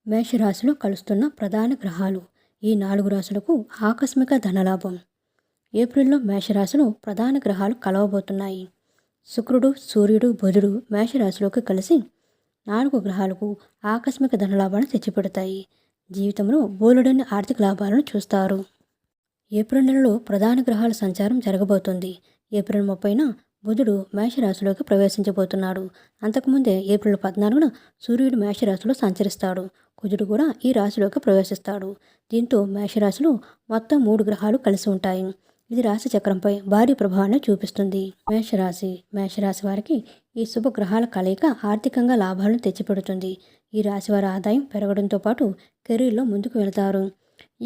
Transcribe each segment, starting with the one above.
మేషరాశిలో కలుస్తున్న ప్రధాన గ్రహాలు. ఈ 4 రాశులకు ఆకస్మిక ధనలాభం. ఏప్రిల్లో మేషరాశిలో ప్రధాన గ్రహాలు కలవబోతున్నాయి. శుక్రుడు, సూర్యుడు, బుధుడు మేషరాశిలోకి కలిసి 4 గ్రహాలకు ఆకస్మిక ధనలాభాలను తెచ్చిపెడతాయి. జీవితంలో బోలెడన్ని ఆర్థిక లాభాలను చూస్తారు. ఏప్రిల్ నెలలో ప్రధాన గ్రహాల సంచారం జరగబోతోంది. ఏప్రిల్ 30న బుధుడు మేషరాశిలోకి ప్రవేశించబోతున్నాడు. అంతకుముందే ఏప్రిల్ 14న సూర్యుడు మేషరాశిలో సంచరిస్తాడు. కుజుడు కూడా ఈ రాశిలోకి ప్రవేశిస్తాడు. దీంతో మేషరాశిలో మొత్తం 3 గ్రహాలు కలిసి ఉంటాయి. ఇది రాశి చక్రంపై భారీ ప్రభావాన్ని చూపిస్తుంది. మేషరాశి వారికి ఈ శుభ గ్రహాల కలయిక ఆర్థికంగా లాభాలను తెచ్చిపెడుతుంది. ఈ రాశి వారి ఆదాయం పెరగడంతో పాటు కెరీర్లో ముందుకు వెళతారు.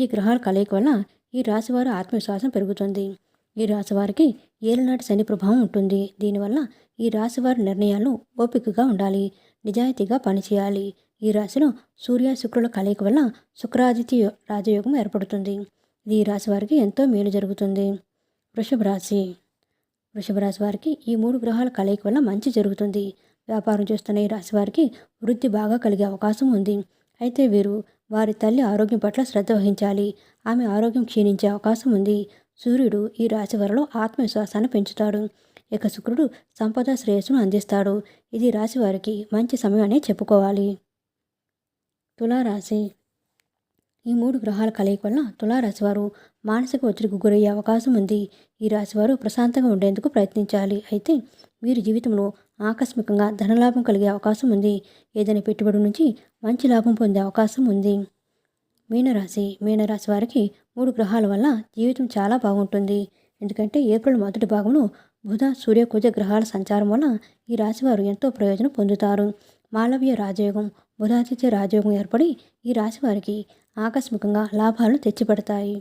ఈ గ్రహాల కలయిక వల్ల ఈ రాశివారి ఆత్మవిశ్వాసం పెరుగుతుంది. ఈ రాశివారికి ఏలినాటి శని ప్రభావం ఉంటుంది. దీనివల్ల ఈ రాశివారి నిర్ణయాలను ఓపికగా ఉండాలి, నిజాయితీగా పనిచేయాలి. ఈ రాశిలో సూర్య శుక్రుల కలయిక వల్ల శుక్రాదిత్య రాజయోగం ఏర్పడుతుంది. ఇది ఈ రాశి వారికి ఎంతో మేలు జరుగుతుంది. వృషభ రాశి వారికి ఈ 3 గ్రహాల కలయిక వల్ల మంచి జరుగుతుంది. వ్యాపారం చేస్తున్న ఈ రాశి వారికి వృద్ధి బాగా కలిగే అవకాశం ఉంది. అయితే వీరు వారి తల్లి ఆరోగ్యం పట్ల శ్రద్ధ వహించాలి. ఆమె ఆరోగ్యం క్షీణించే అవకాశం ఉంది. సూర్యుడు ఈ రాశి వారిలో ఆత్మవిశ్వాసాన్ని పెంచుతాడు. ఇక శుక్రుడు సంపద శ్రేయస్సును అందిస్తాడు. ఇది రాశి వారికి మంచి సమయం అనే చెప్పుకోవాలి. తులారాశి ఈ 3 గ్రహాల కలయిక వల్ల తులారాశి వారు మానసిక ఒత్తిడికి గురయ్యే అవకాశం ఉంది. ఈ రాశివారు ప్రశాంతంగా ఉండేందుకు ప్రయత్నించాలి. అయితే వీరి జీవితంలో ఆకస్మికంగా ధనలాభం కలిగే అవకాశం ఉంది. ఏదైనా పెట్టుబడి నుంచి మంచి లాభం పొందే అవకాశం ఉంది. మీనరాశి వారికి 3 గ్రహాల వల్ల జీవితం చాలా బాగుంటుంది. ఎందుకంటే ఏప్రిల్ మొదటి భాగంలో బుధ, సూర్య, కుజ గ్రహాల సంచారం వల్ల ఈ రాశివారు ఎంతో ప్రయోజనం పొందుతారు. మాళవ్య రాజయోగం, బుధాదిత్య రాజయోగం ఏర్పడి ఈ రాశి వారికి ఆకస్మికంగా లాభాలను తెచ్చిపెడతాయి.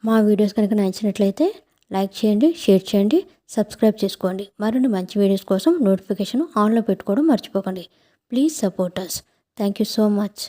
మా వీడియోస్ కనుక నచ్చినట్లయితే లైక్ చేయండి, షేర్ చేయండి, సబ్స్క్రైబ్ చేసుకోండి. మరిన్ని మంచి వీడియోస్ కోసం నోటిఫికేషన్ ఆన్లో పెట్టుకోవడం మర్చిపోకండి. Please support us. Thank you so much.